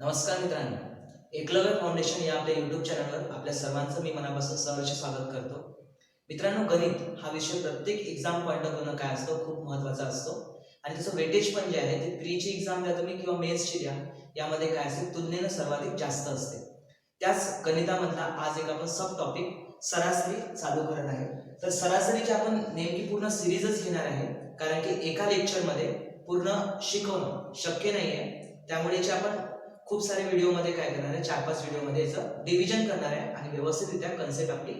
नमस्कार मित्रांनो, एकलव्य फाउंडेशन या आपल्या यूट्यूब चॅनलवर आपल्या सर्वांचं मी मनापासून सहर्ष स्वागत करतो. मित्रांनो, गणित हा विषय प्रत्येक एक्झाम पॉईंट ऑफ व्ह्यूनं काय असतो, खूप महत्त्वाचा असतो आणि त्याचं वेटेज पण जे आहे ते प्रीची एक्झाम द्या तुम्ही किंवा मेन्सची द्या, यामध्ये काय असेल तुलनेनं सर्वाधिक जास्त असते. त्याच गणितामधला आज एक आपण सब टॉपिक सरासरी चालू करत आहे. तर सरासरीची आपण नेमकी पूर्ण सिरीजच घेणार आहे, कारण की एका लेक्चरमध्ये पूर्ण शिकवणं शक्य नाही आहे. त्यामुळे आपण खूप सारे व्हिडिओमध्ये काय करणार आहे, 4-5 व्हिडिओमध्ये याचं डिव्हिजन करणार आहे आणि व्यवस्थितरित्या कन्सेप्ट आपली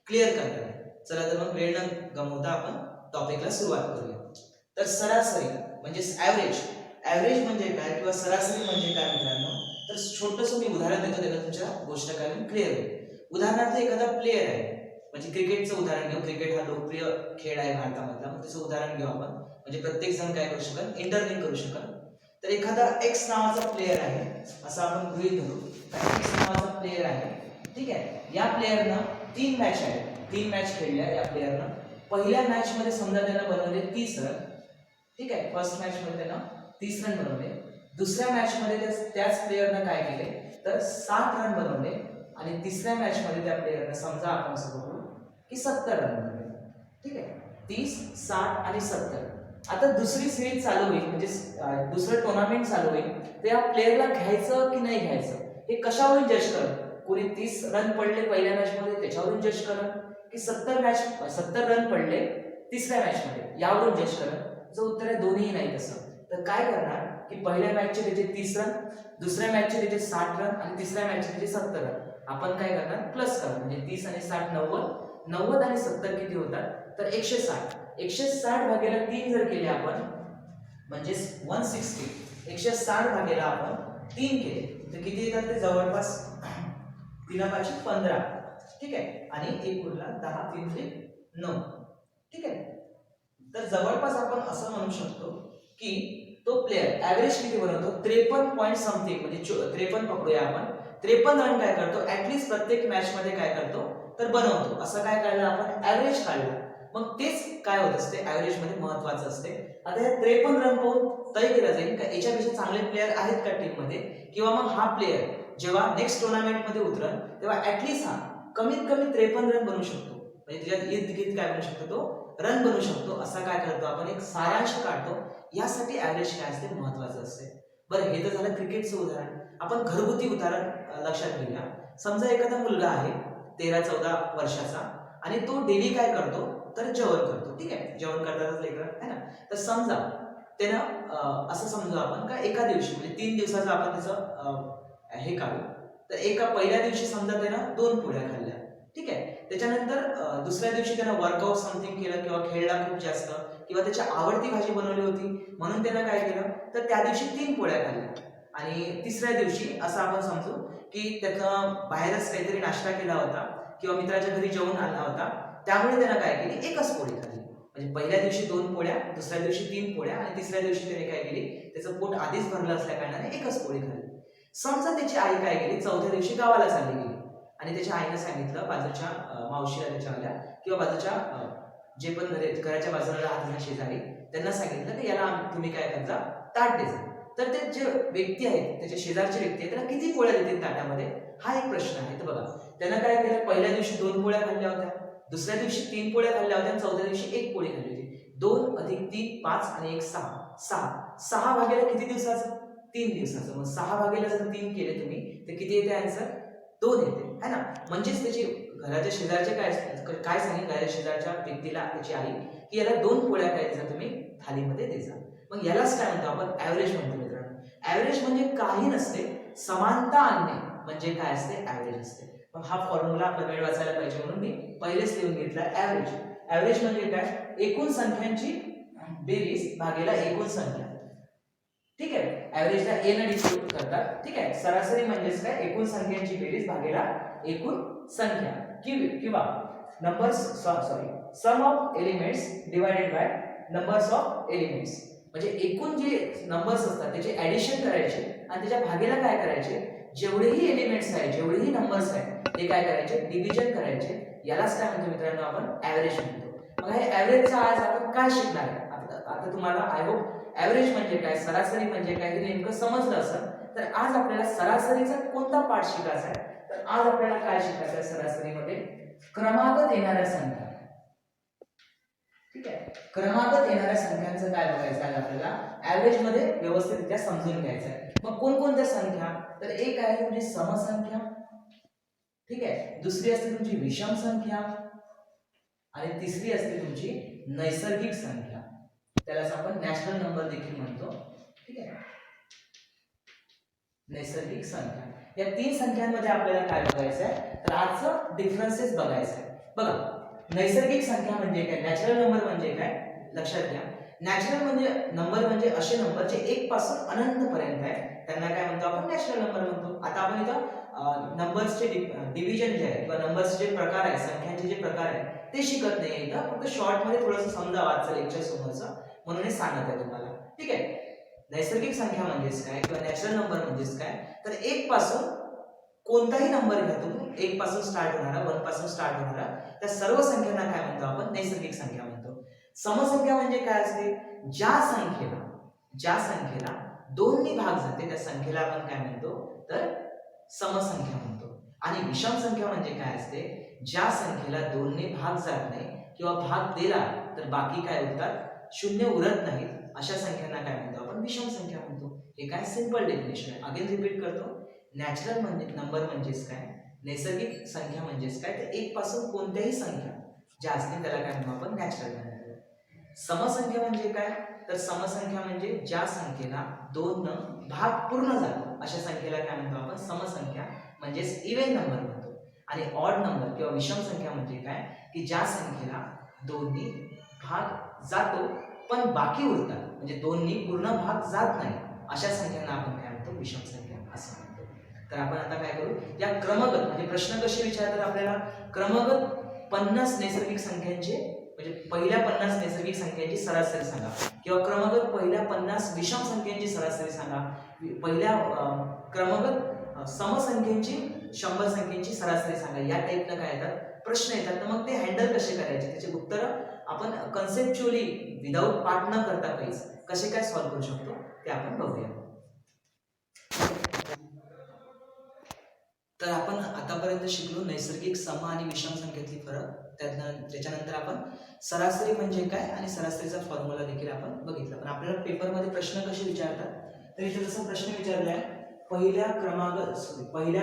क्लिअर करणार आहे. चला तर मग वेळ न गमावता आपण टॉपिकला सुरुवात करूया. तर सरासरी म्हणजे ॲव्हरेज म्हणजे काय किंवा सरासरी म्हणजे काय मित्रांनो, तर छोटंसं मी उदाहरण देतो, त्याला तुमच्या गोष्ट काय क्लिअर होईल. उदाहरणार्थ एखादा प्लेयर आहे, म्हणजे क्रिकेटचं उदाहरण घेऊ. क्रिकेट हा लोकप्रिय खेळ आहे भारतामधला, मग त्याचं उदाहरण घेऊ आपण. म्हणजे प्रत्येक जण काय करू शकेल, इंटरलिंक करू शकेल. तर एखादा एक्स नावाचा प्लेयर आहे असं आपण गृहीत धरू. एक्स नावाचा प्लेयर आहे, ठीक आहे. या प्लेयरनं 3 मॅच आहेत, 3 मॅच खेळल्या या प्लेयरनं. पहिल्या मॅच मध्ये समजा त्यानं बनवले 30 रन, ठीक आहे. फर्स्ट मॅच मध्ये त्यानं 30 रन बनवले. दुसऱ्या मॅच मध्ये त्याच प्लेयरनं काय केले तर 60 रन बनवले आणि तिसऱ्या मॅच मध्ये त्या प्लेयरनं समजा आपण असं बघू की 70 रन बनवले, ठीक आहे. 30, 60 आणि 70. आता दुसरी सिरीज चालू होईल, म्हणजे दुसरं टुर्नामेंट चालू होईल. तर या प्लेयरला घ्यायचं की नाही घ्यायचं हे कशावरून जज करत, कोणी 30 रन पडले पहिल्या मॅच मध्ये त्याच्यावरून जज करत, की 70 रन पडले तिसऱ्या मॅच मध्ये यावरून जज करत. जर उत्तर आहे दोन्ही नाही तसं, तर काय करणार की पहिल्या मॅचचे त्याचे 30 रन, दुसऱ्या मॅचचे त्याचे 60 रन आणि तिसऱ्या मॅचचे त्याचे 70 रन. आपण काय करणार प्लस करणार, म्हणजे 30 आणि 60 90 आणि 70 किती होतात तर 160. 160 भागेला 3 जर केले आपण म्हणजे 160. 160 भागेला आपण 3 केले तर किती येतात ते जवळपास 3×5=15, ठीक आहे. आणि 1 उरला 10, 3×9, ठीक आहे. तर जवळपास आपण असं म्हणू शकतो की तो प्लेयर ॲव्हरेज किती बनवतो 53 पॉईंट समथिंग, म्हणजे 53 पकडूया आपण. 53 रन काय करतो ऍटलीस्ट प्रत्येक मॅच मध्ये काय करतो तर बनवतो. असं काय काढलं आपण ॲव्हरेज काढलं. मग तेच काय होत असते ॲव्हरेज मध्ये महत्वाचं असते. आता हे 53 रन पाहून तय केलं जाईल का याच्यापेक्षा चांगले प्लेयर आहेत का टीम मध्ये, किंवा मग हा प्लेयर जेव्हा नेक्स्ट टुर्नामेंट मध्ये उतरल तेव्हा ऍटलीस्ट हा कमीत कमी 53 रन बनवू शकतो, म्हणजे त्याच्यात इर्द काय बनू शकतो तो रन बनू शकतो. असा काय करतो आपण एक सारांश काढतो. यासाठी ॲव्हरेज काय असते महत्वाचं असते. बरं, हे तर झालं क्रिकेटचं उदाहरण. आपण घरगुती उदाहरण लक्षात घेऊया. समजा एखादा मुलगा आहे 13-14 वर्षाचा आणि तो डेली काय करतो तर जेवण करतो, ठीक आहे. जेवण करतातच लेकरं आहे ना. तर समजा त्यानं असं समजू आपण का एका दिवशी म्हणजे 3 दिवसाचं आपण त्याचं हे काढू. तर एका पहिल्या दिवशी समजा त्यानं 2 पोळ्या खाल्ल्या, ठीक आहे. त्याच्यानंतर दुसऱ्या दिवशी त्यानं वर्कआउट समथिंग केलं किंवा खेळला खूप जास्त, किंवा त्याची आवडती भाजी बनवली होती म्हणून त्यानं काय केलं तर त्या दिवशी 3 पोळ्या खाल्ल्या. आणि तिसऱ्या दिवशी असं आपण समजू की त्यानं बाहेरच काहीतरी नाश्ता केला होता किंवा मित्राच्या घरी जेवून आला होता, त्यामुळे त्यानं काय केली एकच पोळी खाल्ली. म्हणजे पहिल्या दिवशी 2 पोळ्या, दुसऱ्या दिवशी 3 पोळ्या आणि तिसऱ्या दिवशी त्याने काय केली त्याचं पोट आधीच भरलं असल्या कारणाने एकच पोळी खाल्ली. समजा त्याची आई काय केली चौथ्या दिवशी गावाला चालली गेली आणि त्याच्या आईने सांगितलं बाजूच्या मावशीला त्याच्या आल्या किंवा बाजूच्या जे पण घराच्या बाजूला राहतात शेजारी त्यांना सांगितलं की याला तुम्ही काय करता ताट देजा. तर ते जे व्यक्ती आहेत त्याच्या शेजारचे व्यक्ती आहेत त्यांना किती पोळ्या देतील ताटामध्ये हा एक प्रश्न आहे. तर बघा त्यानं काय केलं पहिल्या दिवशी 2 पोळ्या खाल्ल्या होत्या, दुसऱ्या दिवशी 3 पोळ्या खाल्ल्या होत्या आणि चौथ्या दिवशी 1 पोळी खाल्ली होती. 2 + 3 5 आणि 1 6. 6 भागेला किती दिवसाचं 3 दिवसाचं. मग 6 भागेला जर 3 केले तुम्ही तर किती येते आन्सर 2 येते है ना. म्हणजेच त्याची घराच्या शेजारचे काय सांगितलं घराच्या शेजारच्या व्यक्तीला त्याची आई की याला 2 पोळ्या काय द्यायचा तुम्ही थालीमध्ये द्यायचा. मग यालाच काय म्हणतो आपण ॲव्हरेज म्हणतो मित्रांनो. ॲव्हरेज म्हणजे काही नसते, समानता आणणे म्हणजे काय असते ॲव्हरेज असते. मग हा फॉर्म्युला आपला वेळ वाचायला पाहिजे म्हणून मी पहिलेच लिहून घेतला ॲव्हरेज. ॲव्हरेज म्हणजे काय एकूण संख्यांची बेरीज भागेला एकूण संख्या, ठीक आहे. ॲव्हरेजला ए ने डिनोट करतात, ठीक आहे. सरासरी म्हणजेच काय एकूण संख्यांची बेरीज भागेला एकूण संख्या किंवा sum of elements divided by numbers of elements. म्हणजे एकूण जे नंबर्स असतात त्याचे ॲडिशन करायचे आणि त्याच्या भागेला काय करायचे जेवढेही एलिमेंट्स आहेत जेवढेही नंबर्स आहेत ते काय करायचे डिव्हिजन करायचे. यालाच काय म्हणतो मित्रांनो आपण ॲव्हरेज म्हणतो. मग हे ॲव्हरेजचा आज आपण काय शिकणार आहे आता तुम्हाला आय होप ॲव्हरेज म्हणजे काय सरासरी म्हणजे काय हे नेमकं समजलं असेल. तर आज आपल्याला सरासरीचा कोणता पाठ शिकायचा आहे? तर आज आपल्याला काय शिकायचं आहे सरासरीमध्ये? क्रमागत येणाऱ्या संख्या. ठीक आहे, क्रमागत येणाऱ्या संख्यांचं काय बघायचं आहे आपल्याला? ऍव्हरेज मध्ये व्यवस्थितरित्या समजून घ्यायचं आहे. मग कोणकोणत्या संख्या? तर एक आहे तुमची समसंख्या, ठीक आहे, दुसरी असते तुमची विषम संख्या आणि तिसरी असते तुमची नैसर्गिक संख्या. त्यालाच आपण नॅचरल नंबर देखील म्हणतो. ठीक आहे, नैसर्गिक संख्या. या तीन संख्यांमध्ये आपल्याला काय बघायचं आहे? तर आजचं डिफरन्सेस बघायचं आहे. बघा, नैसर्गिक संख्या म्हणजे काय, नॅचरल नंबर म्हणजे काय, लक्षात घ्या. नॅचरल म्हणजे नंबर म्हणजे असे नंबर जे 1 पासून अनंत पर्यंत आहे, त्यांना काय म्हणतो आपण? नॅचरल नंबर म्हणतो. आता आपण इथं नंबर्सचे डिव्हिजन जे आहे किंवा नंबर्सचे जे प्रकार आहे, संख्यांचे जे प्रकार आहे ते शिकत नाही इथं, फक्त शॉर्ट मध्ये थोडंसं समजावं आजचं लेक्चर समोरचं, म्हणून हे सांगत आहे तुम्हाला. ठीक आहे, नैसर्गिक संख्या म्हणजेच काय किंवा नॅचरल नंबर म्हणजेच काय? तर 1 पासून कोणताही नंबर घ्या तुम्ही, 1 पासून स्टार्ट होणारा, 1 पासून स्टार्ट होणारा, त्या सर्व संख्यांना काय म्हणतो आपण? नैसर्गिक संख्या म्हणतो. समसंख्या म्हणजे काय असते? ज्या संख्येला 2 ने भाग जाते त्या संख्येला आपण काय म्हणतो? तर समसंख्या म्हणतो. आणि विषम संख्या म्हणजे काय असते? ज्या संख्येला 2 ने भाग जात नाही किंवा भाग दिला तर बाकी काय उरतात? शून्य उरत नाहीत, अशा संख्यांना काय म्हणतो आपण? विषम संख्या म्हणतो. हे काय सिंपल डेफिनेशन आहे. अगेन रिपीट करतो. नॅचरल म्हणजे नंबर म्हणजेच काय, नैसर्गिक संख्या म्हणजेच काय, तर 1 पासून कोणत्याही संख्या ज्या असतील त्याला काय म्हणतो आपण? Natural number. समसंख्या म्हणजे काय? तर समसंख्या म्हणजे ज्या संख्येला 2 न भाग पूर्ण जातो अशा संख्येला काय म्हणतो आपण? समसंख्या म्हणजेच इव्हन नंबर म्हणतो. आणि ऑड नंबर किंवा विषम संख्या म्हणजे काय, की ज्या संख्येला 2 ने भाग जातो पण बाकी उरतात, म्हणजे 2 ने पूर्ण भाग जात नाही, अशा संख्यांना आपण काय म्हणतो? विषम संख्या असं म्हणतो. तर आपण आता काय करू? या क्रमगत म्हणजे प्रश्न कसे विचारतात आपल्याला? क्रमगत 50 नैसर्गिक संख्यांचे म्हणजे पहिल्या 50 नैसर्गिक संख्यांची सरासरी सांगा, किंवा क्रमगत पहिल्या 50 विषम संख्यांची सरासरी सांगा, पहिल्या क्रमगत समसंख्यांची 100 संख्यांची सरासरी सांगा. या टाइपनं काय येतात प्रश्न येतात. तर मग ते हँडल कसे करायचे, त्याचे उत्तर आपण कन्सेप्च्युअली विदाउट पाठ न करता काहीच कसे काय सॉल्व्ह करू शकतो ते आपण बघूया. तर आपण आतापर्यंत शिकलो नैसर्गिक सम आणि विषम संख्येतली फरक, त्याच्यानंतर आपण सरासरी म्हणजे काय आणि सरासरीचा फॉर्म्युला देखील आपण बघितला. पण आपल्याला पेपरमध्ये प्रश्न कसे विचारतात, तर इथे जसा प्रश्न विचारलाय पहिल्या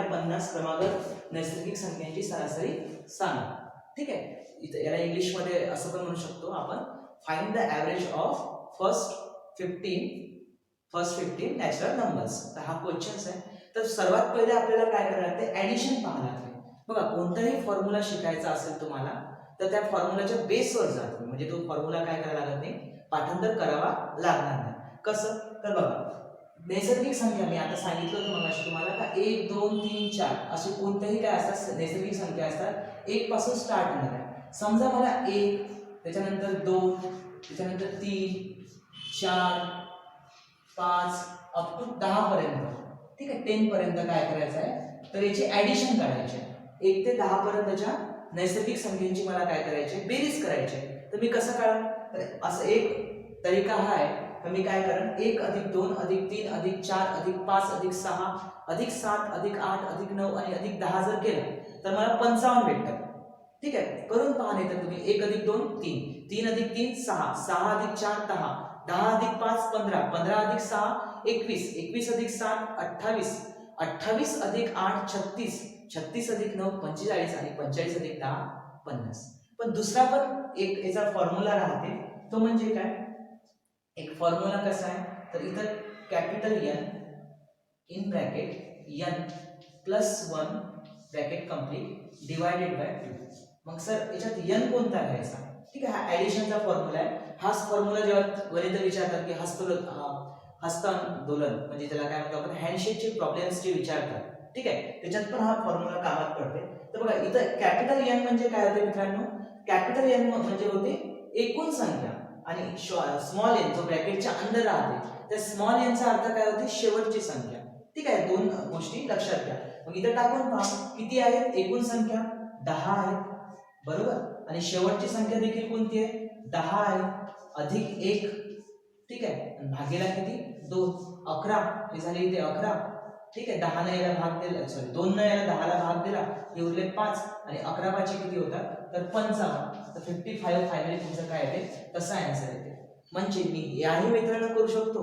50 क्रमागत नैसर्गिक संख्यांची सरासरी सांगा. ठीक आहे, इथे याला इंग्लिश मध्ये असं पण म्हणू शकतो आपण, find the average of first 15 natural numbers. तर हा क्वेश्चन आहे. तर सर्वात पहिले आपल्याला काय करायला लागते? ऍडिशन पाहायला लागते. बघा, कोणताही फॉर्म्युला शिकायचा असेल तुम्हाला तर त्या फॉर्म्युलाच्या बेसवर जातो, म्हणजे तो फॉर्म्युला काय करायला लागत नाही, पाठांतर करावा लागणार नाही. कसं? तर बघा, नैसर्गिक संख्या मी आता सांगितलं होतं मगाशी तुम्हाला का 1 2 3 4 असे कोणत्याही काय असतात नैसर्गिक संख्या असतात 1 पासून स्टार्ट होणार आहे. समजा मला 1, त्याच्यानंतर 2, त्याच्यानंतर 3 4 5 अप टू 10 पर्यंत. ठीक आहे, 10 पर्यंत काय करायचं आहे, तर याची ऍडिशन करायची आहे. 1 ते 10 पर्यंतच्या नैसर्गिक संख्येची मला काय करायची, बेरीज करायची. तर मी कसं कळणार? तर असं एक तरीका हा आहे. तर मी काय करेन, 1 अधिक 2 अधिक 3 अधिक 4 अधिक 5 अधिक 6 अधिक 7 अधिक 8 अधिक 9 आणि अधिक 10 जर केलं तर मला 55 भेटतात. ठीक आहे, करून पहा. नाही तर तुम्ही 1 अधिक 2 3, 3 अधिक 3 6, 6 अधिक 4 10, 10 अधिक 5 15, 15 अधिक 6 21, 21 अधिक 7 28, 28 अधिक 8 36, 36 अधिक 9 45 आणि 45 अधिक 10 50. पण दुसरा पण एक याचा फॉर्म्युला राहते, तो म्हणजे काय, एक फॉर्म्युला कसा आहे, तर इथं capital N in bracket N plus 1 bracket complete divided by 2. मग सर याच्यात N कोणता घ्यायचा? ठीक आहे, हा ऍडिशनचा फॉर्म्युला आहे. हाच फॉर्म्युला जेव्हा गणित विचारतात की हस्तांदोलन म्हणजे त्याला काय म्हणतो आपण, हँडशेकचे प्रॉब्लेम्स जे विचारतात, ठीक आहे, त्याच्यात पण हा फॉर्म्युला कामात पडते. तर बघा, इथं कॅपिटल N म्हणजे काय होते मित्रांनो, कॅपिटल N म्हणजे होते एकूण संख्या आणि स्मॉल n जो ब्रॅकेटच्या अंदर राहते त्या स्मॉल n चा अर्थ काय होते, शेवटची संख्या. ठीक आहे, दोन गोष्टी लक्षात घ्या. मग इथं टाकून पहा किती आहेत, एकूण संख्या 10 आहे बरोबर, आणि शेवटची संख्या देखील कोणती आहे, 10 आहे, अधिक 1. ठीक आहे, भागेला किती 2, 11 हे झाले इथे 11 ठीक आहे, 10 ने याला भाग दिला, सॉरी 2 ने याला 10 ला भाग दिला, हे उरले 5 आणि 11 5 किती होतात तर 55. तर 55 फायनली तुमचं काय येते तसा आन्सर येते. म्हणजे मी याही मित्रांनो करू शकतो,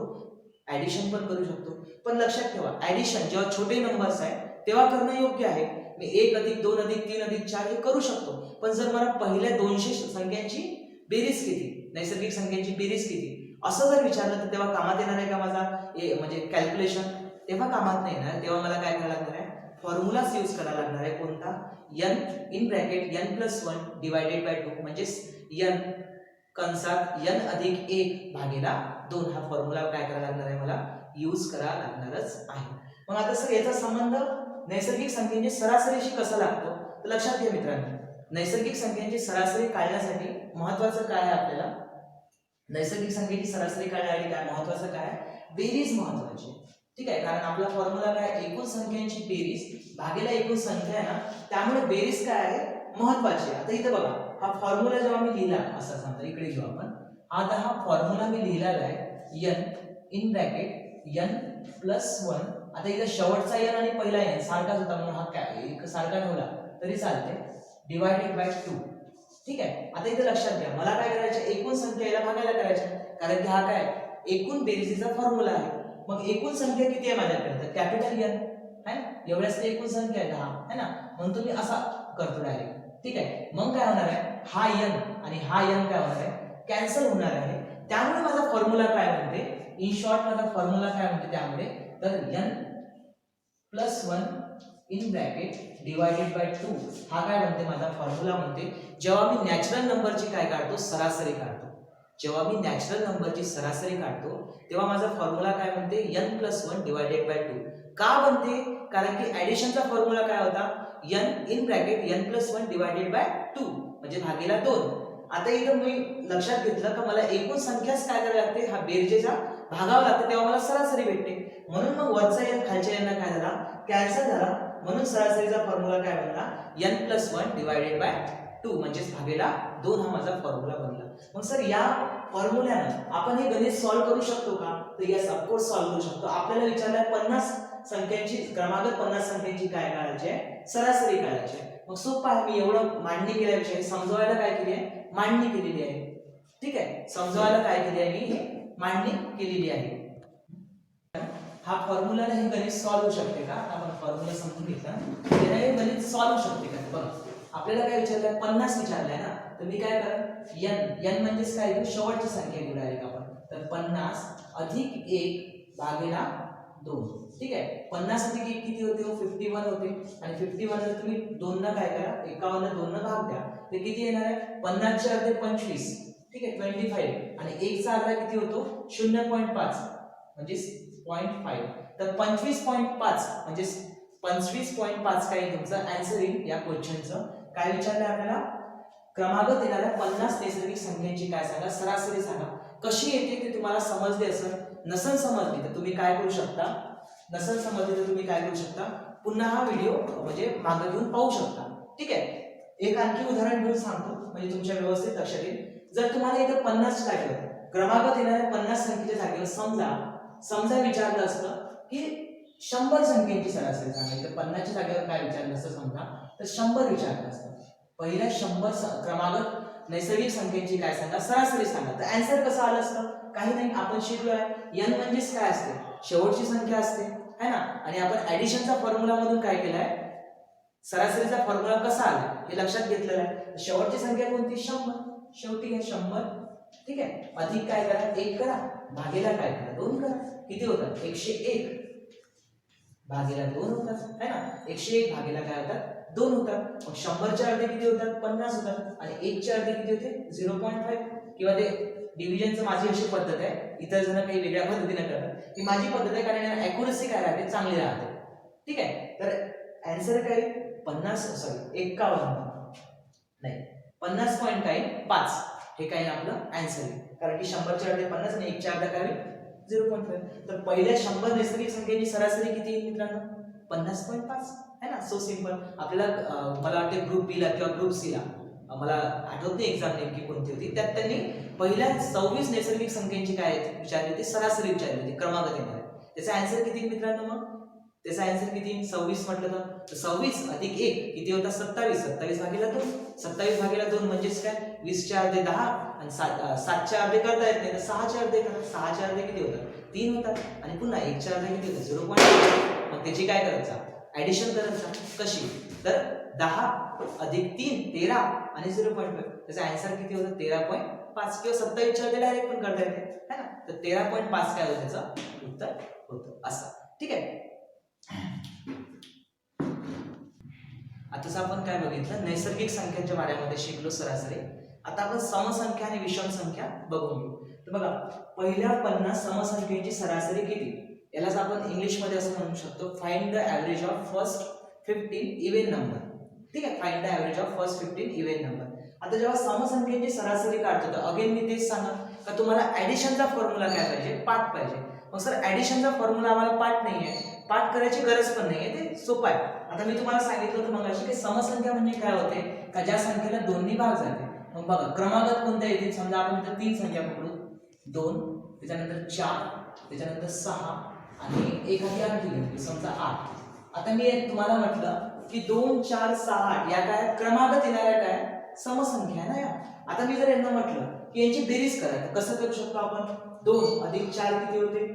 ऍडिशन पण करू शकतो. पण लक्षात ठेवा ऍडिशन जेव्हा छोटे नंबर्स आहे तेव्हा करणं योग्य आहे. मी 1 अधिक 2 अधिक 3 अधिक 4 हे करू शकतो. पण जर मला पहिल्या 200 संख्यांची बेरीज किती, नैसर्गिक संख्यांची बेरीज किती असं जर विचारलं तर तेव्हा कामात येणार आहे का माझा म्हणजे कॅल्क्युलेशन, तेव्हा कामात नाही येणार. तेव्हा मला काय करायला लागणार आहे, फॉर्म्युलाच यूज करायला लागणार आहे. कोणता, n in bracket n+1 divided by 2 म्हणजे n कंसात n अधिक 1 भागीला 2 हा फॉर्म्युला काय करायला लागणार आहे मला यूज करायला लागणारच आहे. मग आता सर याचा संबंध नैसर्गिक संख्येची सरासरीशी कसा लागतो तर लक्षात घ्या मित्रांनो, नैसर्गिक संख्येची सरासरी काढण्यासाठी महत्त्वाचं काय आहे आपल्याला, नैसर्गिक संख्येची सरासरी काढण्यासाठी काय महत्त्वाचं काय आहे, बेरीज महत्त्वाची. ठीक आहे, कारण आपला फॉर्म्युला काय एकूण संख्यांची बेरीज भागीला एकूण संख्या आहे ना, त्यामुळे बेरीज काय आहे महत्त्वाची. आता इथे बघा हा फॉर्म्युला जेव्हा मी लिहिला असं समजा, इकडे घेऊ आपण, आता हा फॉर्म्युला मी लिहिलेला आहे n इन ब्रॅकेट n+1. आता इथे शेवटचा n आणि पहिला n सारखाच होता म्हणून हा काय एक सारखा ठेवला तरी चालते, डिवायडेड बाय 2. ठीक आहे, आता इथे लक्षात घ्या मला काय करायचं, एकूण संख्या याला भागायला करायचं, कारण की हा काय एकूण बेरीजचा फॉर्म्युला आहे. मग एकूण संख्या किती आहे माझ्याकडे तर कॅपिटल n आहे ना, एवढ्याच ते एकूण संख्या आहे 10 है ना, म्हणून तुम्ही असा करतो डायरेक्ट. ठीक आहे, मग काय होणार आहे, हा n आणि हा n काय होणार आहे कॅन्सल होणार आहे. त्यामुळे माझा फॉर्म्युला काय म्हणते, इन शॉर्ट माझा फॉर्म्युला काय म्हणते त्यामुळे तर n+1 in bracket divided by 2 हा काय म्हणते माझा फॉर्म्युला म्हणते, जेव्हा मी नॅचरल नंबरची काय काढतो सरासरी काढतो, जेव्हा मी नॅचरल नंबरची सरासरी काढतो तेव्हा माझा फॉर्म्युला काय म्हणते n+1 डिवायडेड बाय 2. का बनते, कारण की ऍडिशनचा फॉर्म्युला काय होता n in bracket n+1 divided by 2 म्हणजे भागीला 2. आता इथं मी लक्षात घेतलं का मला एकूण संख्याच काय करायला लागते, हा बेरजेचा भागावा लागते, तेव्हा मला सरासरी भेटते. म्हणून मग वरचा n खालच्या n काय झाला कॅन्सल झाला, म्हणून सरासरीचा फॉर्म्युला काय बनला n+1 डिवायडेड बाय 2 म्हणजेच भागीला 2 हा माझा फॉर्म्युला बनला. मग सर या फॉर्म्युल्यानं आपण हे गणित सॉल्व्ह करू शकतो का तर यस ऑफकोर्स सॉल्व्ह करू शकतो. आपल्याला विचारलं 50 संख्यांची क्रमागत 50 संख्यांची काय काढायची आहे सरासरी काढायची आहे. मग सोपं आहे, मी एवढं मांडणी केल्याविषयी समजवायला काय केली आहे मांडणी केलेली आहे. ठीक आहे, समजवायला काय केली आहे मी हे मांडणी केलेली आहे. हा फॉर्म्युला हे गणित सॉल्व्ह होऊ शकते का, आपण फॉर्म्युला समजून घेतला त्याने हे गणित सॉल्व्ह होऊ शकते का. बघा आपल्याला काय विचारलंय 50 विचारलंय ना, तर मी काय करेन n म्हणजेच काय शेवटची संख्या घेऊ डायरेक्ट आपण, तर 50 अधिक 1 भागीला 2. ठीक आहे, 50 अधिक 1 किती होते 51 होते, आणि 51 ला तुम्ही 2 ना काय करा 51 2 ना भाग द्या, ते किती येणार आहे 50 चे अर्धे 25. ठीक आहे 25 आणि 1 चा अर्धा किती होतो 0.5 म्हणजे 0.5. तर 25.5 म्हणजे 25.5 काय तुमचं आन्सर येईल या क्वेश्चनचं. काय विचारलंय आपल्याला, क्रमागत येणाऱ्या 50 नैसर्गिक संख्यांची काय सांगा सरासरी सांगा. कशी येते ते तुम्हाला समजले असेल, नसेल समजली तर तुम्ही काय करू शकता, नसेल समजली तर तुम्ही काय करू शकता पुन्हा हा व्हिडिओ म्हणजे मागे घेऊन पाहू शकता. ठीक आहे, एक आणखी उदाहरण घेऊन सांगतो म्हणजे तुमच्या व्यवस्थित लक्षात येईल. जर तुम्हाला इथं 50 जागेवर क्रमागत येणाऱ्या 50 संख्येच्या जागेवर समजा विचारलं असतं की 100 संख्येची सरासरी सांगा, इथं 50 च्या जागेवर काय विचारलं असतं समजा तर 100 विचारलं असतं. पहिल्या 100 क्रमागत नैसर्गिक संख्येची काय सांगा सरासरी सांगा, तर आन्सर कसं आलं असतं, काही नाही आपण शिकलोय n म्हणजेच काय असते शेवटची संख्या असते है ना, आणि आपण ऍडिशनचा फॉर्म्युला मधून काय केलाय सरासरीचा फॉर्म्युला कसा आला हे लक्षात घेतलेला आहे. शेवटची संख्या कोणती 100, शेवटी आहे 100. ठीक आहे, अधिक काय करा 1 करा भागीला काय करा 2 करा, किती होतात 101 भागीला 2 होतात है ना, 101 भागीला काय होतात 2 होतात. मग 100 चे अर्धे किती होतात 50 होतात, आणि 1 चे अर्धे किती होते 0.5. किंवा ते डिव्हिजनचं माझी अशी पद्धत आहे, इतर जण काही वेगळ्या पद्धतीने करतात, ही माझी पद्धत आहे कारण ॲक्युरसी काय राहते चांगली राहते. ठीक आहे, तर आन्सर काय 51 नाही 50.5 हे काही आपलं आन्सर आहे, कारण की 100 चे अर्धे 50 आणि 1 चे अर्धे काय 0.5. तर पहिल्या 100 नैसर्गिक संख्येची सरासरी किती येईल मित्रांनो 50.5 है ना. So simple. आपल्याला मला वाटते ग्रुप बी ला किंवा ग्रुप सी ला मला आठवत नाही एक्झाम नेमकी कोणती होती, त्यात त्यांनी पहिल्या 26 नैसर्गिक संख्येची काय विचारली होती सरासरी विचारली होती क्रमागत येणार. त्याचा आन्सर किती मित्रांनो मग त्याचा आन्सर किती 26 म्हटलं तर 26 अधिक 1 किती होता 27. 27 भागिले 2, 27 भागिले 2 म्हणजेच काय 20 चे अर्धे 10 आणि 7 चे अर्धे करता येत नाही तर 6 चे अर्धे करा. 6 चे अर्धे किती होतात 3 होतात आणि पुन्हा 1 चे अर्धे किती होतात 0.5. मग त्याची काय करायचं ऍडिशन करायचं कशी तर 10 अधिक 3 13 आणि 0.5 त्याचा आन्सर किती होतं 13.5 किंवा 27 चे अर्धे डायरेक्ट पण करता येते है ना. तर 13.5 काय होतं त्याचं उत्तर होतं असं. ठीक आहे. आताच आपण काय बघितलं नैसर्गिक संख्यांच्या बारेमध्ये शिकलो सरासरी. आता आपण समसंख्या आणि विषम संख्या बघून घेऊ. तर बघा पहिल्या 50 समसंख्येची सरासरी किती यालाच आपण इंग्लिश मध्ये असं म्हणू शकतो find the average of first 15 even number. ठीक आहे find the average of first 15 even number. आता जेव्हा समसंख्येची सरासरी काढतो तर अगेन मी तेच सांगा का तुम्हाला ऍडिशनचा फॉर्म्युला काय पाहिजे पाठ पाहिजे. मग सर ऍडिशनचा फॉर्म्युला आम्हाला पाठ नाहीये पाठ करायची गरज पण नाहीये ते सोपं आहे. आता मी तुम्हाला सांगितलं होतं मगाशी की समसंख्या म्हणजे काय होते का ज्या संख्येला दोन्ही भाग जाते. मग बघा क्रमागत कोणत्या येतील समजा आपण इथं 3 संख्या पकडू 2 त्याच्यानंतर 4 त्याच्यानंतर 6 आणि एखादी आणखी घेतली समजा 8. आता मी तुम्हाला म्हटलं की 2 4 6 8 या काय क्रमागत येणाऱ्या काय समसंख्या आहे ना या. आता मी जर यांना म्हटलं की यांची बेरीज करा तर कसं करू शकतो आपण 2 अधिक 4 किती होते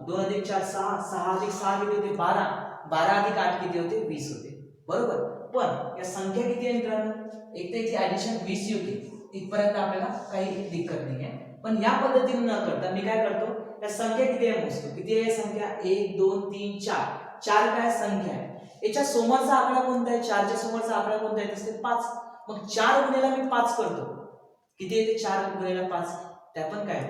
2 अधिक 4 6 6 अधिक 6 किती होते 12 12 अधिक 8 किती होते 20 होते बरोबर. पण या संख्या किती आहे मित्रांनो एक तर याची ऍडिशन 20 होते इथपर्यंत आपल्याला काही दिक्कत नाही आहे. पण या पद्धतीने न करता मी काय करतो या संख्या किती आहे मोजतो. किती आहे संख्या 1 2 3 4 4 काय संख्या आहे याच्या समोरचा आकडा कोणता आहे 4 च्या समोरचा आकडा कोणता आहे ते 5. मग 4 गुणिले मी 5 करतो किती येते 4 गुणिले 5 त्या पण काय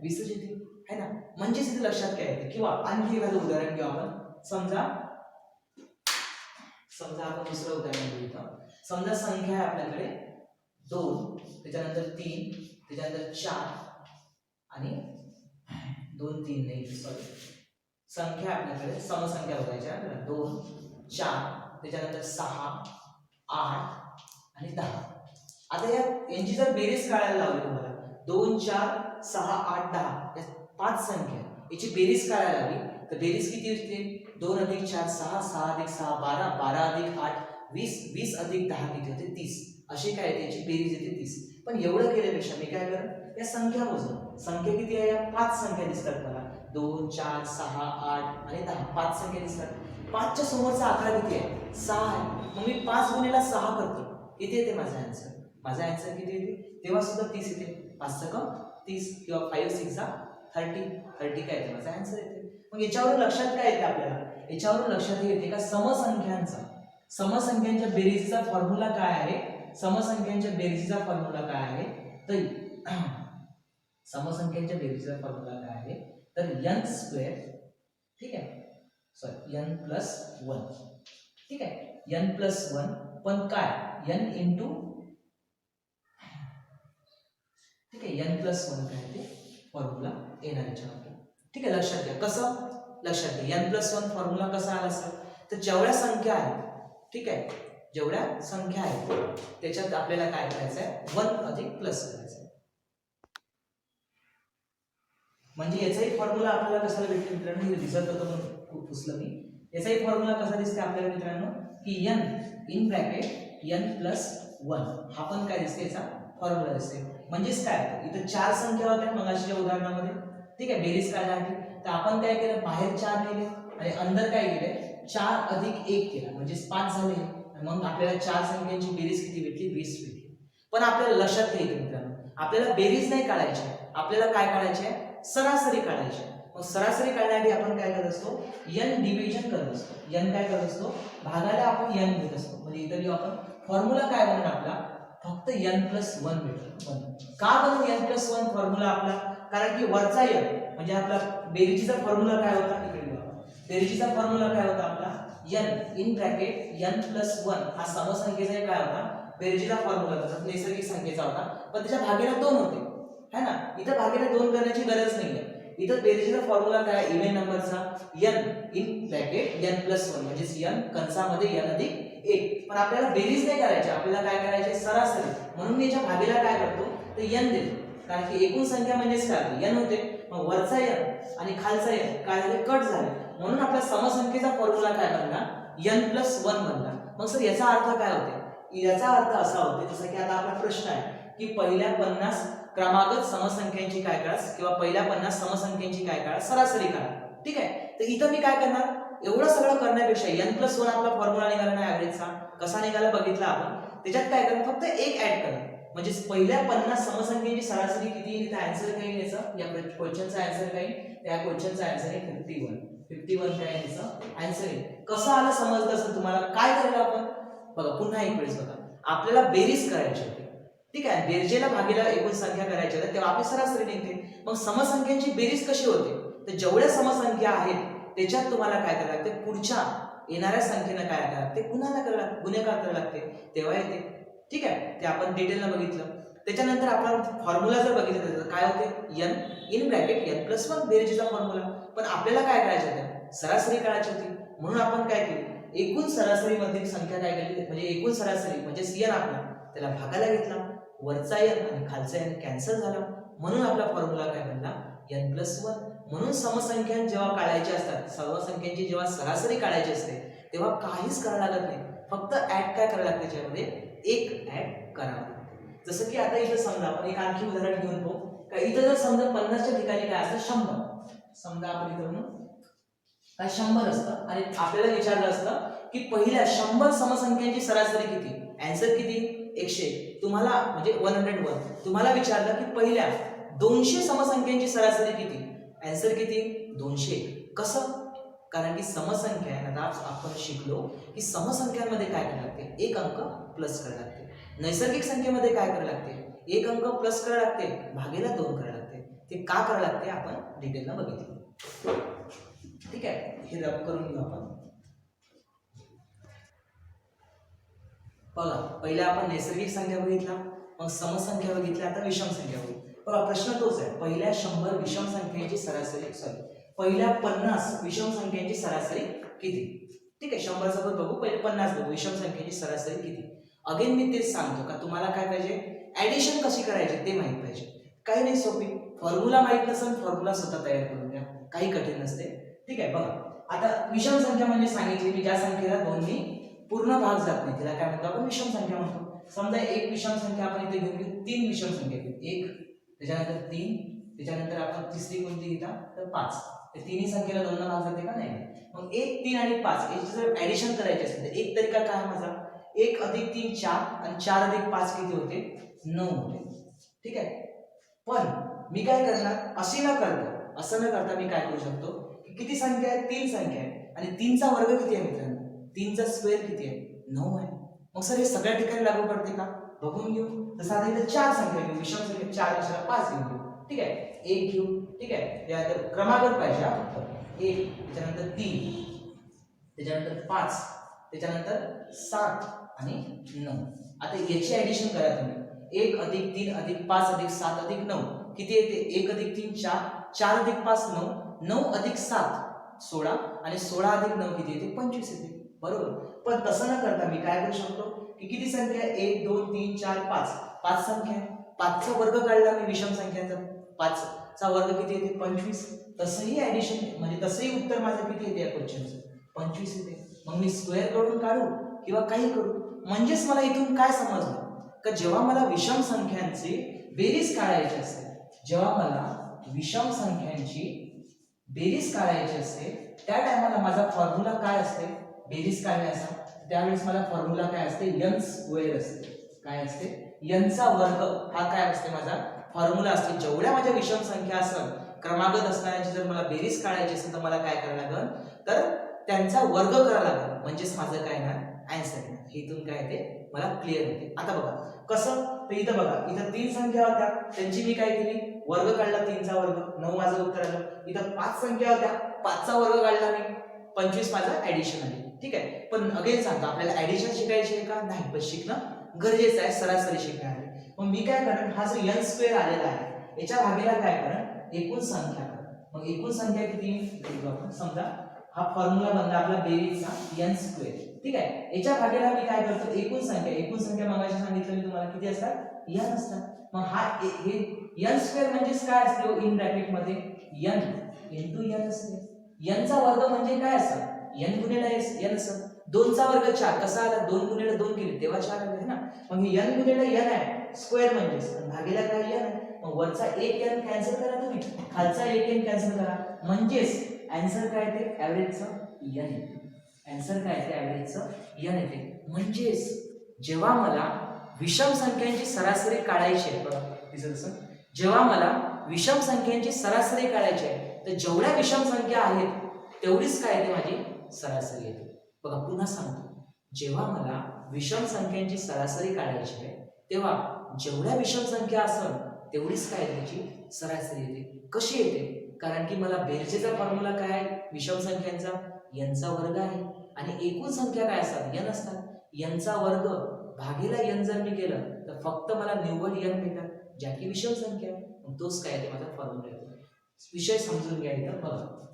20 येते है ना. म्हणजेच इथे लक्षात काय येते. किंवा आणखी एखादं उदाहरण घेऊ आपण समजा आपण दुसरं उदाहरण घेऊ. समजा संख्या आहे आपल्याकडे 2 त्याच्यानंतर 3 त्याच्यानंतर 4 आणि 2 3 नाही सॉरी संख्या आपल्याकडे समसंख्या बघायच्या 2 4 त्याच्यानंतर 6 8 आणि 10. आता यांची जर बेरीज काढायला लावली तुम्हाला 2 4 6 8 10 या 5 संख्या याची बेरीज काढायला लागली तर बेरीज किती होते 2 अधिक 4 6 6 अधिक 6 12 12 अधिक 8 20 20 अधिक 10 किती होते 30. अशी काय त्याची बेरीज येते 30. पण एवढं केल्यापेक्षा मी काय करेन या संख्या मोजून संख्या किती आहे या 5 संख्या दिसतात मला 2 4 6 8 आणि 10 5 संख्या दिसतात. 5 च्या समोरचा आकडा किती आहे 6 आहे. मग मी 5 गुणिले 6 करतो किती येते माझा आन्सर किती येते तेव्हा सुद्धा 30 येते. 5 चा कम 30 किंवा 5 6 30 30 काय येते माझा आन्सर येते. मग याच्यावरून लक्षात काय येते आपल्याला याच्यावरून लक्षात येते का समसंख्यांच्या बेरीजचा फॉर्म्युला काय आहे समसंख्यांच्या बेरीजचा फॉर्म्युला काय आहे तर समसंख्यांच्या बेरीजचा फॉर्म्युला काय आहे तर n² ठीक आहे सॉरी n+1 ठीक आहे n+1 पण काय n इंटू ठीक आहे n+1 काय ते फॉर्म्युला येणार याच्यामध्ये. ठीक आहे लक्षात घ्या कसं लक्षात घ्या n+1 फॉर्म्युला कसा आला सर तर जेवढ्या संख्या आहेत ठीक आहे जेवढ्या संख्या आहेत त्याच्यात आपल्याला काय करायचं आहे 1 अधिक प्लस करायचं आहे. म्हणजे याचाही फॉर्म्युला आपल्याला कसा भेटतो मित्रांनो हे दिसत होतं म्हणून खूप पुसलं मी. याचाही फॉर्म्युला कसा दिसते आपल्याला मित्रांनो की n इन ब्रॅकेट n+1 हा पण काय दिसते याचा फॉर्म्युला दिसते. म्हणजेच काय इथं 4 संख्या होत्या मगाशीच्या उदाहरणामध्ये ठीक आहे बेरीज काढण्यासाठी तर आपण काय केलं बाहेर 4 नेले आणि अंदर काय केले 4 अधिक 1 केला म्हणजे 5 झाले. मग आपल्याला 4 संख्यांची बेरीज किती भेटली 20 भेटली. पण आपल्याला लक्षात घ्यायचं मित्रांनो आपल्याला बेरीज नाही काढायची आपल्याला काय काढायचे सरासरी काढायची. मग सरासरी काढण्यासाठी आपण काय करत असतो n डिव्हिजन करत असतो. n काय करत असतो भागाला आपण n घेत असतो. म्हणजे इतर आपण फॉर्म्युला काय बनवणार आपला फक्त n+1 भेटतो. का बनवू n+1 फॉर्म्युला आपला कारण की वरचा n म्हणजे आपला बेरीजचा फॉर्म्युला काय होता इकडे बेरीजचा फॉर्म्युला काय होता आपला n इन ब्रॅकेट n+1 हा समसंख्येचा काय होता बेरीजचा फॉर्म्युला होता नैसर्गिक संख्येचा होता पण त्याच्या भागेला 2 होते है ना. इथं भागेला 2 करण्याची गरज नाहीये. इथं बेरीजचा फॉर्म्युला काय इव्हन नंबरचा n इन ब्रॅकेट n+1 म्हणजे n कंसामध्ये n अधिक 1. पण आपल्याला बेरीज नाही करायची आपल्याला काय करायचे सरासरी. म्हणून मी याच्या भागेला काय करतो तर n देतो कारण की एकूण संख्या म्हणजेच काय n होते. मग वरचा n आणि खालचा n काय झाले कट झाले म्हणून आपल्या समसंख्येचा फॉर्म्युला काय बनला, n+1 बनला. मग सर याचा अर्थ काय होते, याचा अर्थ असा होते जसं की आता आपला प्रश्न आहे की पहिल्या 50 क्रमागत समसंख्यांची काय काढा किंवा पहिल्या 50 समसंख्यांची काय काढा, सरासरी काढा. ठीक आहे, तर इथं मी काय करणार, एवढं सगळं करण्यापेक्षा n+1 आपला फॉर्म्युला निघाला ना ऍव्हरेजचा, कसा निघाला बघितला आपण. त्याच्यात काय करणार, फक्त एक ऍड करा, म्हणजे पहिल्या 50 समसंख्येची सरासरी किती येईल, इथं आन्सर काय येईल याचं, या क्वेश्चनचा आन्सर काय येईल, त्या क्वेश्चनचा आन्सर आहे 51 काय याचं आन्सर आहे. कसं आलं समजलं असेल तुम्हाला. काय करायला आपण बघा, पुन्हा एक वेळेस बघा, आपल्याला बेरीज करायची होती. ठीक आहे, बेरजेला भागीला एकूण संख्या करायची होती, तेव्हा आपली सरासरी निघते. मग समसंख्यांची बेरीज कशी होते, तर जेवढ्या समसंख्या आहेत त्याच्यात तुम्हाला काय करायला लागते, पुढच्या येणाऱ्या संख्येनं काय करायला लागते, गुणाकार करायला लागते, तेव्हा येते. ठीक आहे, ते आपण डिटेलनं बघितलं. त्याच्यानंतर आपण फॉर्म्युला जर बघितलं तर काय होते, n+1 बेरजेचा फॉर्म्युला. पण आपल्याला काय करायचं होतं, सरासरी काढायची होती. म्हणून आपण काय केलं, एकूण सरासरी मधील संख्या काय केली, म्हणजे एकूण सरासरी म्हणजे n आपला त्याला भागाला घेतला, वरचा n आणि खालचा n कॅन्सल झाला, म्हणून आपला फॉर्म्युला काय बनला, n+1. म्हणून समसंख्या जेव्हा काढायची असतात, सर्व संख्यांची जेव्हा सरासरी काढायची असते तेव्हा काहीच करावं लागत नाही, फक्त ऍड काय करायला लागते, त्याच्यामध्ये एक ऍड करावं लागते. जसं की आता इथं समजा आपण एक आणखी उदाहरण घेऊन पाहू का, इथं जर समजा 50च्या ठिकाणी काय असतं 100, समजा आपण इथं म्हणून काय 100 असतं आणि आपल्याला विचारलं असतं की पहिल्या 100 समसंख्यांची सरासरी किती, आन्सर किती 101. तुम्हाला म्हणजे 101 तुम्हाला विचारलं की पहिल्या 200 समसंख्यांची सरासरी किती, आन्सर किती 201. कसं, कारण की समसंख्या आता आपण शिकलो की समसंख्यांमध्ये काय करायला लागते, एक अंक प्लस करायला लागते. नैसर्गिक संख्येमध्ये काय करायला लागते, एक अंक प्लस करायला लागते, भागेला 2 करायला लागते. ते का करायला लागते आपण डिटेलला बघितलं. ठीक आहे, हे रब करून घेऊ आपण. बघा, पहिला आपण नैसर्गिक संख्या बघितला, मग समसंख्या बघितल्या, आता विषम संख्या बघू. बघा प्रश्न तोच आहे, पहिल्या 100 विषम संख्येची सरासरी, पहिल्या 50 विषम संख्येची सरासरी किती. ठीक आहे, 100 सोबत बघू, पहिले 50 बघू, विषम संख्येची सरासरी किती. अगेन मी तेच सांगतो का तुम्हाला काय पाहिजे, ऍडिशन कशी करायची ते माहित पाहिजे. काही नाही, सोपी, फॉर्म्युला माहित नसेल फॉर्म्युला स्वतः तयार करून द्या, काही कठीण नसते. ठीक आहे, बघा आता विषम संख्या म्हणजे सांगितली मी, ज्या संख्येला दोन्ही पूर्ण भाग जात नाही तिला काय म्हणतो आपण, विषम संख्या म्हणतो. समजा एक विषम संख्या आपण इथे घेऊन घेऊ, 3 विषम संख्या घेऊ, 1 त्याच्यानंतर 3 त्याच्यानंतर आपण तिसरी कोणती घेता तर 5. त्या तिन्ही संख्येला 2 भाग जाते का, नाही. मग 1 3 आणि 5 याची जर ऍडिशन करायची असेल तर एक तरीका काय माझा, 1 + 3 4 आणि 4 + 5 किती होते, 9 होते. ठीक आहे, पण मी काय करणार, असं न करता मी काय करू शकतो, किती संख्या आहे, 3 संख्या आहे आणि 3 चा वर्ग किती आहे मित्रांनो, 3 चा स्क्वेअर किती आहे, 9 आहे. मग सर हे सगळ्या ठिकाणी लागू पडते का, बघून घेऊ. जसं आता इथे 4 संख्या घेऊ, विषम संख्या 4 कशाला 5 घेऊ. ठीक आहे, 1 घेऊ. ठीक आहे, त्यानंतर क्रमागत पाहिजे फक्त 1 त्याच्यानंतर 3 त्याच्यानंतर 5 त्याच्यानंतर 7 आणि 9. आता याची ऍडिशन करा तुम्ही, 1 + 3 + 5 + 7 + 9 किती येते, 1 + 3 4 4 + 5 9 9 + 7 16 आणि 16 + 9 किती येते, 25 येते. बरोबर, पण तसं न करता मी काय करू शकतो की किती संख्या आहे, 1 2 3 4 5 5 संख्या आहे, 5 चा वर्ग काढला मी विषम संख्यांचा, 5 चा वर्ग किती येते 25. तसंही ऍडिशन म्हणजे तसंही उत्तर माझं किती येते या क्वेश्चनचं, 25 येते. मग मी स्क्वेअर कडून काढू किंवा काही करू, म्हणजेच मला इथून काय समजलं का, जेव्हा मला विषम संख्यांची बेरीज काढायची असते, जेव्हा मला विषम संख्यांची बेरीज काढायची असते त्या टायमाला माझा फॉर्म्युला काय असते, बेरीज काढण्याचा, त्यावेळेस मला फॉर्म्युला काय असते, n² असते. काय असते, n चा वर्ग हा काय असते माझा फॉर्म्युला असते. जेवढ्या माझ्या विषम संख्या असतात क्रमागत असणाऱ्यांची जर मला बेरीज काढायची असेल तर मला काय करायला लागेल, तर त्यांचा वर्ग करायला लागेल, म्हणजेच माझं काय ना आन्सर येणार. इथून काय ते मला क्लिअर होते. आता बघा कसं, तर इथं बघा, इथं 3 संख्या होत्या, त्यांची मी काय केली, वर्ग काढला, 3 चा वर्ग 9 माझं उत्तर आलं. इथं 5 संख्या होत्या, 5 चा वर्ग काढला मी, 25 माझं ऍडिशन आली. ठीक आहे, पण अगेन सांगतो आपल्याला ऍडिशन शिकायची आहे का, नाही, पण शिकणं गरजेचं आहे, सरासरी शिकणार आहे. मग मी काय करणार, हा जो n² आलेला आहे याच्या भागीला काय करणार, एकूण संख्या करणार. मग एकूण संख्या किती घेऊ आपण, समजा हा फॉर्म्युला बनला आपला बेरीजचा n². ठीक आहे, याच्या भागीला मी काय करतो, एकूण संख्या मगाशी सांगितलं मी तुम्हाला किती असतात, n असतात. मग हा हे n² म्हणजेच काय असते, इन ब्रॅकेट मध्ये n × n असते. एनचा वर्ग म्हणजे काय असं एन गुणिले एन असं. 2 चा वर्ग 4 कसा आला 2 गुणिले 2 केले तेव्हा 4 आले है ना. मग हे एन गुणिले एन आहे स्क्वेअर म्हणजे भागीला काय एन आहे. मग वरचा एक एन कॅन्सल करा तुम्ही खालचा एक एन कॅन्सल करा म्हणजेच आन्सर काय येते ॲव्हरेजचं एन येते. आन्सर काय येते ॲव्हरेजचं एन येते. म्हणजेच जेव्हा मला विषम संख्यांची सरासरी काढायची आहे बघा दिसत जेव्हा मला विषम संख्यांची सरासरी काढायची आहे तर जेवढ्या विषम संख्या आहेत तेवढीच काय येते माझी सरासरी येते. बघा पुन्हा सांगतो जेव्हा मला विषम संख्यांची सरासरी काढायची आहे तेव्हा जेवढ्या विषम संख्या असेल तेवढीच काय त्याची सरासरी येते. कशी येते कारण की मला बेरजेचा फॉर्म्युला काय आहे विषम संख्यांचा एनचा वर्ग आहे आणि एकूण संख्या काय असतात एन असतात. एनचा वर्ग भागीला एन जर मी केलं तर फक्त मला निव्वळ एन मिळतात ज्या की विषम संख्या आहे. मग तोच काय ते माझा फॉर्म्युला येतो. विषय समजून घ्या इथं बघा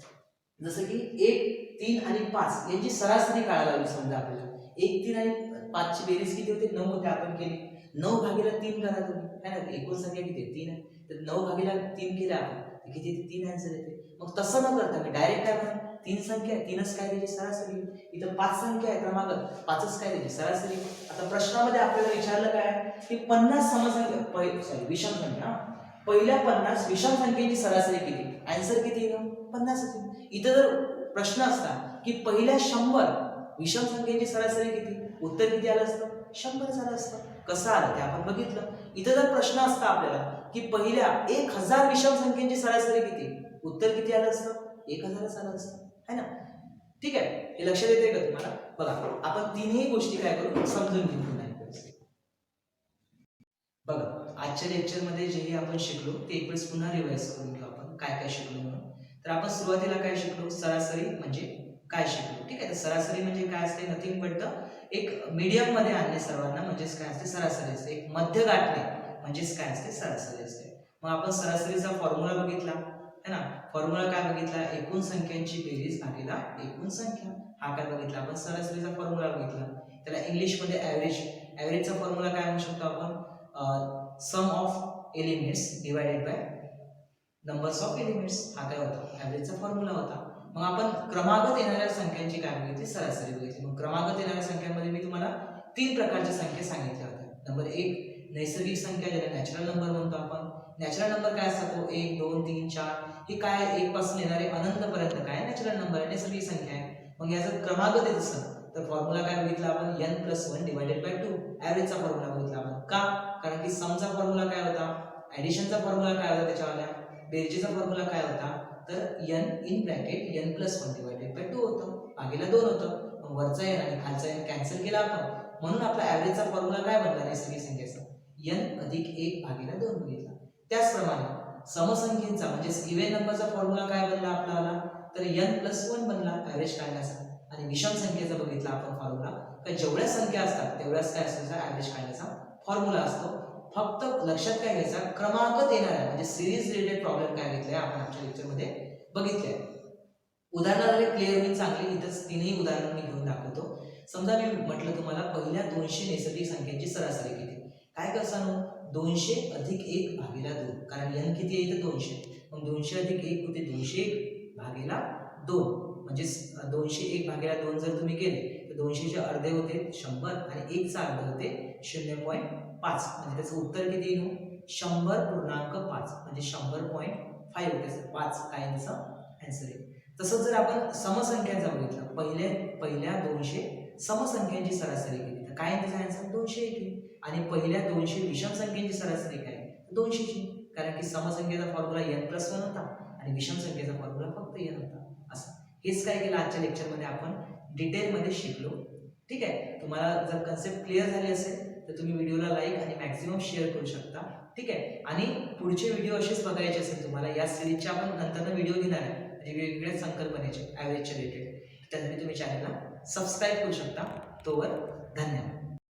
जसं की 1 3 आणि 5 यांची सरासरी काढायला लागली समजा आपल्याला 1 3 आणि 5 ची बेरीज किती होते 9 होते आपण केली 9 भागीला 3 करा तुम्ही है ना एकूण संख्या किती आहे 3 आहे तर 9 भागीला 3 केला आपण किती 3 आन्सर येते. मग तसं न करता मी डायरेक्ट काय म्हणा 3 संख्या आहे 3च काय त्याची सरासरी. इथं 5 संख्या आहे क्रमांक 5च काय त्याची सरासरी. आता प्रश्नामध्ये आपल्याला विचारलं काय की 50 समसंख्या विषम संख्या पहिल्या 50 विषम संख्येची सरासरी किती आन्सर किती येईल 50 येईल. इथं जर प्रश्न असता की पहिल्या 100 विषम संख्येची सरासरी किती उत्तर किती आलं असतं 100 झालं असतं. कसं आलं ते आपण बघितलं. इथं जर प्रश्न असता आपल्याला की पहिल्या 1000 विषम संख्येची सरासरी किती उत्तर किती आलं असतं 1000च आलं असतं है ना. ठीक आहे हे लक्षात येते का तुम्हाला. बघा आपण तिन्ही गोष्टी काय करू समजून घेऊ पुन्हा बघा आजच्या लेक्चर मध्ये जे आपण शिकलो ते एक वेळेस पुन्हा रिवाइज करून घेऊ आपण काय काय शिकलो म्हणून. तर आपण सुरुवातीला काय शिकलो सरासरी म्हणजे काय शिकलो. ठीक आहे तर सरासरी म्हणजे काय असते नथिंग बट एक मीडियम मध्ये आणणे सर्वांना म्हणजेच काय असते सरासरी असते. एक मध्य गाठणे म्हणजेच काय असते सरासरी असते. मग आपण सरासरीचा फॉर्म्युला बघितला है ना. फॉर्म्युला काय बघितला एकूण संख्यांची बेरीज भागीला एकूण संख्या हा काय बघितला आपण सरासरीचा फॉर्म्युला बघितला. त्याला इंग्लिश मध्ये ॲव्हरेजचा फॉर्म्युला काय म्हणू शकतो आपण sum of elements divided by numbers of elements हा काय होता ॲव्हरेजचा फॉर्म्युला होता. मग आपण क्रमागत येणाऱ्या संख्यांची काय बघितली सरासरी बघितली. मग क्रमागत येणाऱ्या संख्यांमध्ये मी तुम्हाला 3 प्रकारच्या संख्या सांगितल्या होत्या. नंबर 1 नैसर्गिक संख्या ज्याला नॅचरल नंबर म्हणतो आपण. नॅचरल नंबर काय असतो 1 2 3 4 हे काय 1 पासून येणारे अनंत पर्यंत काय नॅचरल नंबर आहे नैसर्गिक संख्या आहे. मग याचा क्रमागत येत असं तर फॉर्म्युला काय बघितला आपण n+1 डिवाइडेड बाय 2 ॲव्हरेजचा फॉर्म्युला बघितला आपण. का कारण की समचा फॉर्म्युला काय होता ॲडिशनचा फॉर्म्युला काय होता त्याच्यावाल्या बेरजेचा फॉर्म्युला काय होता तर n in bracket n+1 divided by 2 होतं भागीला 2 होतं. मग वरचा n आणि खालचा n कॅन्सल केला आपण म्हणून आपला ॲव्हरेजचा फॉर्म्युला काय बनला नैसर्गिक संख्येचा n + 1 भागीला 2 बघितला. त्याचप्रमाणे समसंख्येचा म्हणजे इव्हन नंबरचा फॉर्म्युला काय बनला आपल्याला तर n+1 बनला ॲव्हरेज काढण्याचा. आणि विषम संख्येचा बघितला आपण फॉर्म्युला तर जेवढ्या संख्या असतात तेवढ्याच काय असतो ॲव्हरेज काढण्याचा फॉर्म्युला असतो. फक्त लक्षात काय घ्यायचा क्रमागत येणाऱ्या म्हणजे सिरीज रिलेटेड प्रॉब्लेम काय घेतले आपण आजच्या लेक्चरमध्ये बघितले. उदाहरणाद्वारे क्लिअर होईल चांगली. इथंच 3ही उदाहरणं मी घेऊन दाखवतो. समजा मी म्हटलं तुम्हाला पहिल्या 200 नैसर्गिक संख्येची सरासरी किती काय करसानो 200 + 1 भागीला 2 कारण n किती आहे इथं 200 मग 200 + 1 होते 201 भागीला 2 म्हणजे 201 भागीला 2 जर तुम्ही केले तर 200 चे अर्धे होते 100 आणि 1 चा अर्ध होते 0.5 म्हणजे त्याचं उत्तर किती येईल 100.5 म्हणजे 100.5 त्याचं 5 काय त्याचा आन्सर आहे. तसंच जर आपण समसंख्यांचा बघितलं पहिल्या 200 समसंख्यांची सरासरी केली तर काय त्याचा आन्सर 200 येईल. आणि पहिल्या 200 विषम संख्येची सरासरी काय 200 ची कारण की समसंख्येचा फॉर्म्युला n+1 होता आणि विषम संख्येचा फॉर्म्युला फक्त n होता. असं हेच काय केलं आजच्या लेक्चरमध्ये आपण डिटेलमध्ये शिकलो. ठीक आहे तुम्हाला जर कन्सेप्ट क्लिअर झाली असेल तर तुम्ही व्हिडिओला लाईक आणि मॅक्सिमम शेअर करू शकता. ठीक आहे आणि पुढचे व्हिडिओ असेच बघायचे असेल तुम्हाला या सिरीजचे आपण नंतर व्हिडिओ घेणार आहे म्हणजे वेगवेगळ्या संकल्पनेचे ॲव्हरेजच्या रिलेटेड त्यासाठी तुम्ही चॅनलला सबस्क्राईब करू शकता. तोवर धन्यवाद.